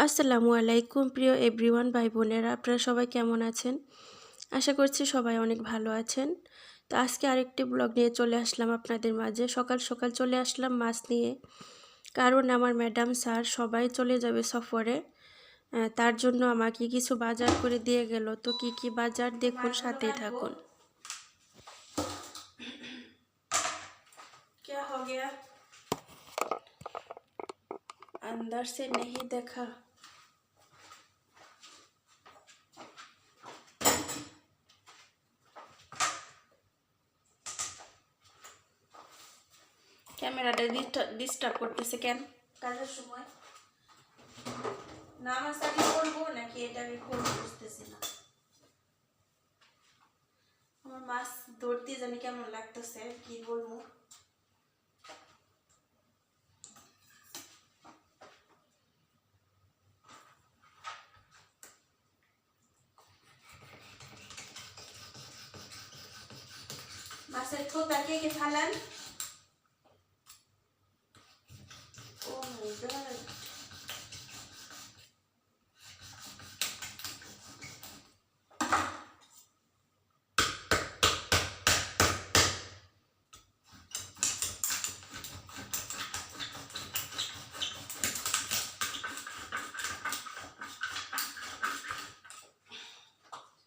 আসসালামু আলাইকুম প্রিয় এভরিওয়ান ভাই বোনেরা, আপনারা সবাই কেমন আছেন? আশা করছি সবাই অনেক ভালো আছেন। তো আজকে আরেকটি ব্লগ নিয়ে চলে আসলাম আপনাদের মাঝে। সকাল সকাল চলে আসলাম মাছ নিয়ে, কারণ আমার ম্যাডাম স্যার সবাই চলে যাবে সফরে। তার জন্য আমাকে কিছু বাজার করে দিয়ে গেল। তো কি কি বাজার দেখুন, সাথেই থাকুন। क्या हो गया? अंदर से नहीं देखा। ক্যামেরাটা ডিস্টার্ব করতেছে কেন কাজের সময়? নামাজ আগে করবো নাকি এটা আগে করবো বুঝতেছি না। আমার মাছ ধরতে জানি কেমন লাগতেছে, কি বলবো। মাছের থোতা কে কে ফালান? ও মাই গড,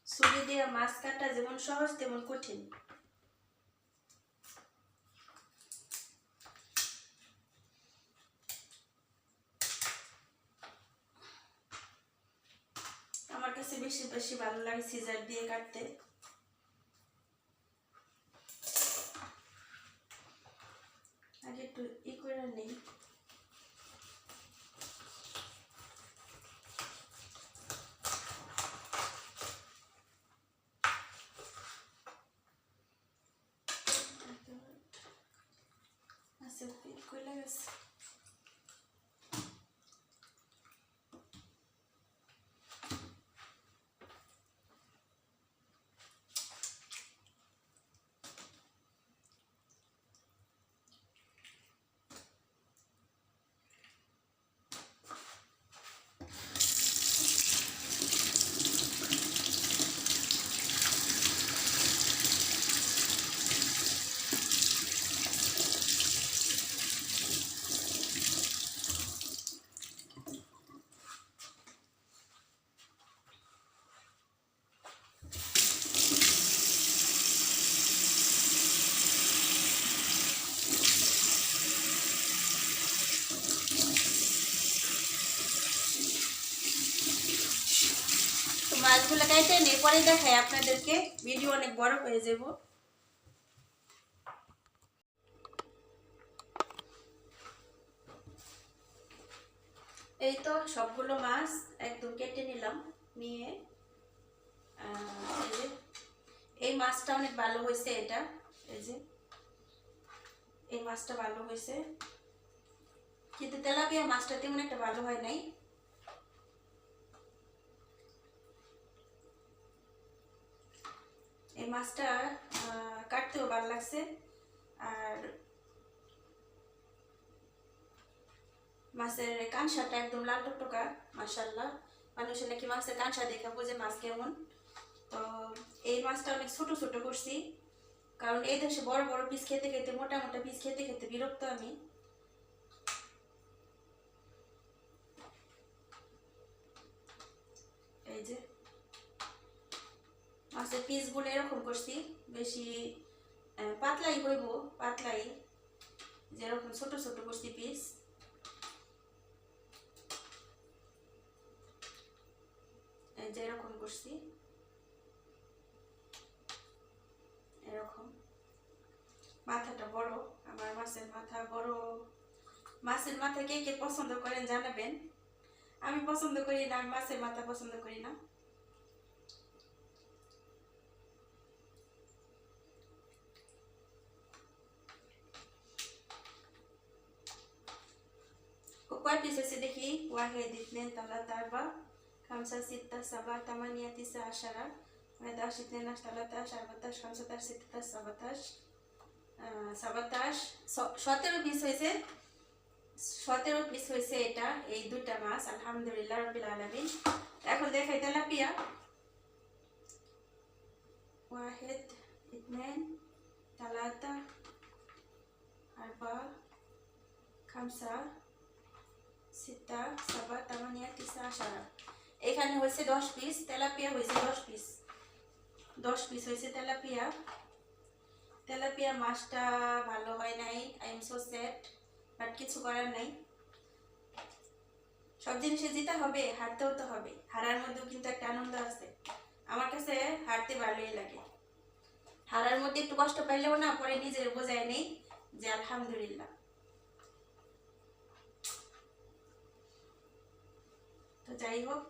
ছুরি দিয়ে মাছ কাটা যেমন সহজ তেমন কঠিন। আমার কাছে বেশি বেশি ভালো লাগে সিজার দিয়ে কাটতে। আগে একটু করে নেই। আচ্ছা, কইলা গেছে। মাছগুলো কাটে নিয়ে পরে দেখাই আপনাদেরকে, ভিডিও অনেক বড় হয়ে যাব। এই তো সবগুলো মাছ একদম কেটে নিলাম, নিয়ে এই যে এই মাছটা অনেক ভালো হয়েছে। এটা এই যে এই মাছটা ভালো হয়েছে, কিন্তু তেলাপিয়া মাছটা তেমন একটা ভালো হয় নাই। এই মাছটা কাটতেও ভালো লাগছে, আর মাছের কাঁসাটা একদম লাল টকটকা মাশাআল্লাহ। মানুষের নাকি মাছের কাঁসা দেখা বোঝে মাছ কেমন। তো এই মাছটা অনেক ছোট ছোট করছি, কারণ এই দেশে বড় বড় পিস খেতে খেতে, মোটা মোটা পিস খেতে খেতে বিরক্ত আমি। এই যে মাছের পিসগুলো এরকম করছি, বেশি পাতলাই হইব, পাতলাই যেরকম ছোট ছোট করছি পিস। যেরকম করছি এরকম। মাথাটা বড়, আমার মাছের মাথা বড়। মাছের মাথা কে কে পছন্দ করেন জানাবেন। আমি পছন্দ করি না, আমি মাছের মাথা পছন্দ করি না। কয় পিস আছে দেখি? ওয়াহিদ, ইথনেন, তালাতা, আরবা, খামসা, সিত্তা, সাবা, তামানিয়া, তিসা, আশারা, 11, 12, 13, 14, 15, 16, 17, 17 পিস হয়েছে। 17 পিস হয়েছে এটা, এই দুটা মাছ। মাছ, আলহামদুলিল্লাহ রাব্বিল আলামিন। এখন দেখাই তেলাপিয়া। ওয়াহিদ, ইথনাইন, তালাতা, আরবা, খামসা, সিত্তা, সাবা, তামানিয়া, তিসা, আশারা। এখানে হয়েছে 10 পিস তেলাপিয়া, হয়েছে 10 পিস। 10 পিস হয়েছে তেলাপিয়া। তেলাপিয়া মাছটা ভালো হয় নাই, I am so sad, but কিছু করার নাই। সব জিনিসে জিতে হবে, হারতেও তো হবে। হারার মধ্যেও কিন্তু একটা আনন্দ আছে। আমার কাছে হারতে ভালোই লাগে। হারার মধ্যে একটু কষ্ট পাইলেও না, পরে নিজের বোঝায় নেই যে আলহামদুলিল্লাহ। তো যাই হোক,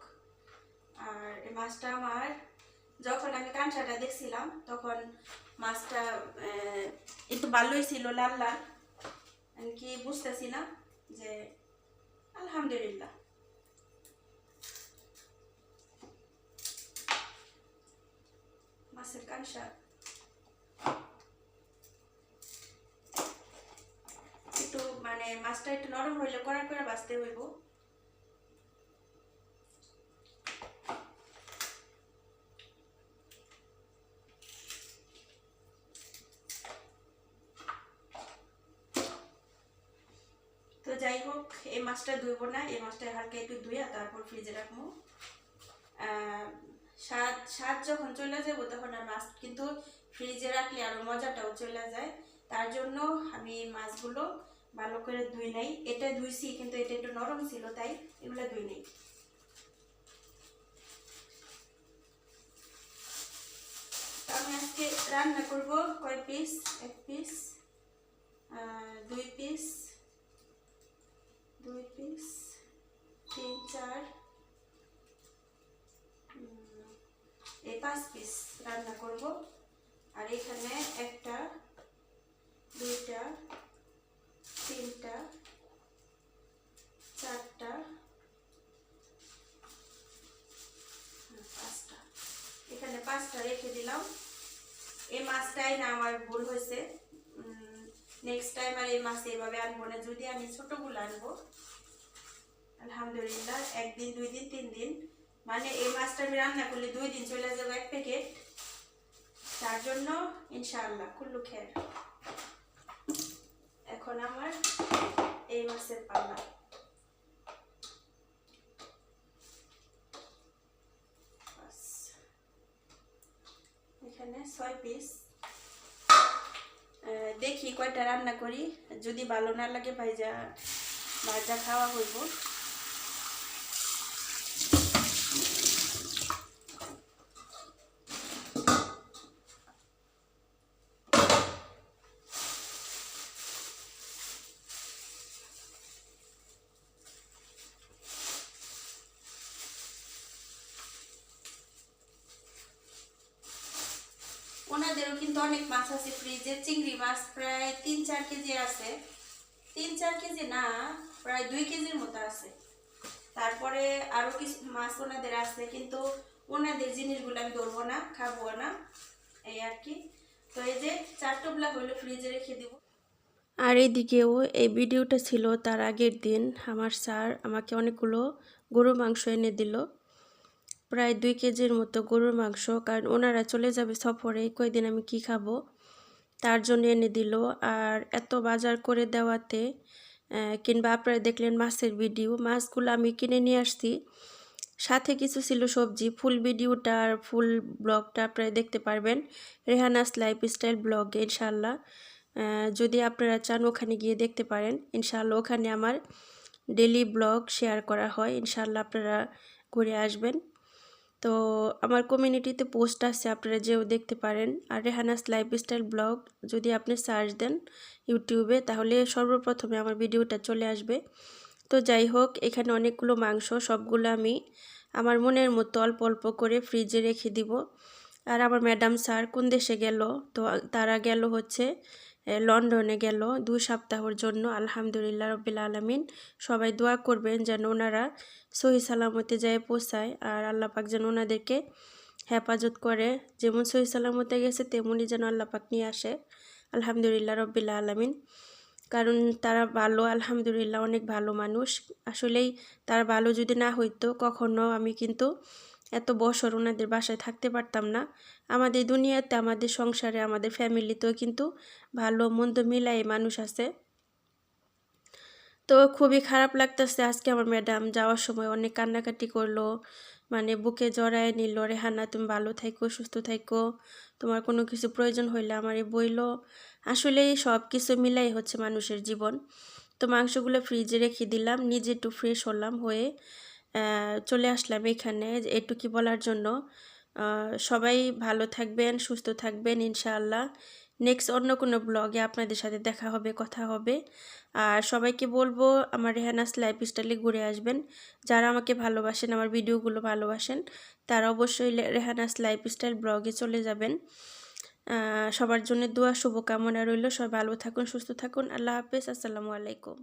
আর এই মাছটা আমার যখন আমি কাঁচাটা দেখছিলাম তখন মাছটা একটু ভালোই ছিল, লাল লাল। আমি কি বুঝতেছি না যে আলহামদুলিল্লাহ। মাছের কাঁচা একটু মানে মাছটা একটু নরম হইলে কড়া করে বাঁচতে হইব। তো যাই হোক, এই মাছটা ধুইব না, এই মাছটা হালকা একটু ধুইয়া তারপর ফ্রিজে রাখবো। স্বাদ যখন চলে যাবো তখন আর মাছ কিন্তু ফ্রিজে রাখলে আরো মজাটাও চলে যায়। তার জন্য আমি মাছগুলো ভালো করে ধুই নাই। এটা ধুইছি কিন্তু এটা একটু নরম ছিল, তাই এগুলো ধুই নাই। আমি আজকে রান্না করব কয় পিস, 1 পিস, 2 পিস, 2 পিস, 3, 4, এই 5 পিস রান্না করব। আর এখানে 1টা, 2টা, 3টা, 4টা, 5টা, এখানে 5টা রেখে দিলাম। এই মাছটাই না আমার ভুল হয়েছে, নেক্সট টাইম আর এই মাছ এইভাবে আনবো না। যদি আমি ছোটগুলো আনবো, আলহামদুলিল্লাহ 1 দিন 2 দিন 3 দিন, মানে এই মাছটা আমি রান্না করলে 2 দিন চলে যাবে 1 প্যাকেট। তার জন্য ইনশাআল্লাহ কুল্লু খের। এখন আমার এই মাছের পাল্লা। এখানে 6 পিস। দেখি কয়টা রান্না করি, যদি ভালো না লাগে ভাজা খাওয়া হইব। ওনাদেরও কিন্তু অনেক মাছ আছে ফ্রিজে। চিংড়ি মাছ প্রায় 3-4 কেজি আছে, 3-4 কেজি না, প্রায় 2 কেজির মতো আছে। তারপরে আরো কিছু মাছ ওনাদের আছে, কিন্তু ওনাদের জিনিসগুলো আমি ধরবো না, খাবো না, এই আর কি। তো এই যে 4 টুকরা হলো ফ্রিজে রেখে দিব। আর এদিকেও এই ভিডিওটা ছিল তার আগের দিন। আমার স্যার আমাকে অনেকগুলো গরুর মাংস এনে দিল, প্রায় 2 কেজির মতো গরুর মাংস। কারণ ওনারা চলে যাবে সফরে, কয়দিন আমি কি খাবো, তার জন্য এনে দিল। আর এত বাজার করে দেওয়াতে, কিংবা আপনারা দেখলেন মাছের ভিডিও, মাছগুলো আমি কিনে নিয়ে আসছি, সাথে কিছু ছিল সবজি। ফুল ভিডিওটা আর ফুল ব্লগটা আপনারা দেখতে পারবেন রেহানাস লাইফস্টাইল ব্লগে ইনশাল্লাহ। যদি আপনারা চান ওখানে গিয়ে দেখতে পারেন ইনশাল্লাহ। ওখানে আমার ডেলি ব্লগ শেয়ার করা হয়, ইনশাল্লাহ আপনারা ঘুরে আসবেন। তো আমার কমিউনিটিতে পোস্ট আছে, আপনারা যেও দেখতে পারেন। আর রেহানাস লাইফস্টাইল ব্লগ যদি আপনি সার্চ দেন ইউটিউবে, তাহলে সর্বপ্রথমে আমার ভিডিওটা চলে আসবে। তো যাই হোক, এখানে অনেকগুলো মাংস, সবগুলো আমি আমার মনের মতো অল্প অল্প করে ফ্রিজে রেখে দিব। আর আমার ম্যাডাম স্যার কোন দেশে গেল, তো তারা গেল হচ্ছে লন্ডনে গেল 2 সপ্তাহের জন্য। আলহামদুলিল্লাহ রাব্বিল আলামিন। সবাই দোয়া করবেন যেন ওনারা সহি সালামতে যায় পৌঁছায়, আর আল্লাহ পাক যেন ওনাদেরকে হেফাজত করে। যেমন সহি সালামতে গেছে তেমনই যেন আল্লাহ পাক নিয়ে আসে, আলহামদুলিল্লাহ রাব্বিল আলামিন। কারণ তারা ভালো, আলহামদুলিল্লাহ অনেক ভালো মানুষ। আসলেই তারা ভালো যদি না হইতো কখনো আমি কিন্তু এত বছর ওনাদের বাসায় থাকতে পারতাম না। আমাদের দুনিয়াতে, আমাদের সংসারে, আমাদের ফ্যামিলিতেও কিন্তু ভালো মন্দ মিলাই মানুষ আছে। তো খুবই খারাপ লাগতেছে আজকে আমার ম্যাডাম যাওয়ার সময় অনেক কান্নাকাটি করলো, মানে বুকে জড়ায় নিল, রেহানা তুমি ভালো থাইকো, সুস্থ থাইকো, তোমার কোনো কিছু প্রয়োজন হইলে আমারে বইলো। আসলেই সব কিছু মিলাই হচ্ছে মানুষের জীবন। তো মাংসগুলো ফ্রিজে রেখে দিলাম, নিজে একটু ফ্রেশ হলাম, হয়ে চলে আসলাম এখানে একটু কি বলার জন্য। সবাই ভালো থাকবেন, সুস্থ থাকবেন ইনশাআল্লাহ। নেক্সট অন্য কোনো ব্লগে আপনাদের সাথে দেখা হবে, কথা হবে। আর সবাইকে বলবো আমার রেহানাস লাইফস্টাইলে ঘুরে আসবেন। যারা আমাকে ভালোবাসেন, আমার ভিডিওগুলো ভালোবাসেন, তারা অবশ্যই রেহানাস লাইফস্টাইল ব্লগে চলে যাবেন। সবার জন্য দোয়া শুভকামনা রইল। সবাই ভালো থাকুন, সুস্থ থাকুন। আল্লাহ হাফেজ, আসসালামু আলাইকুম।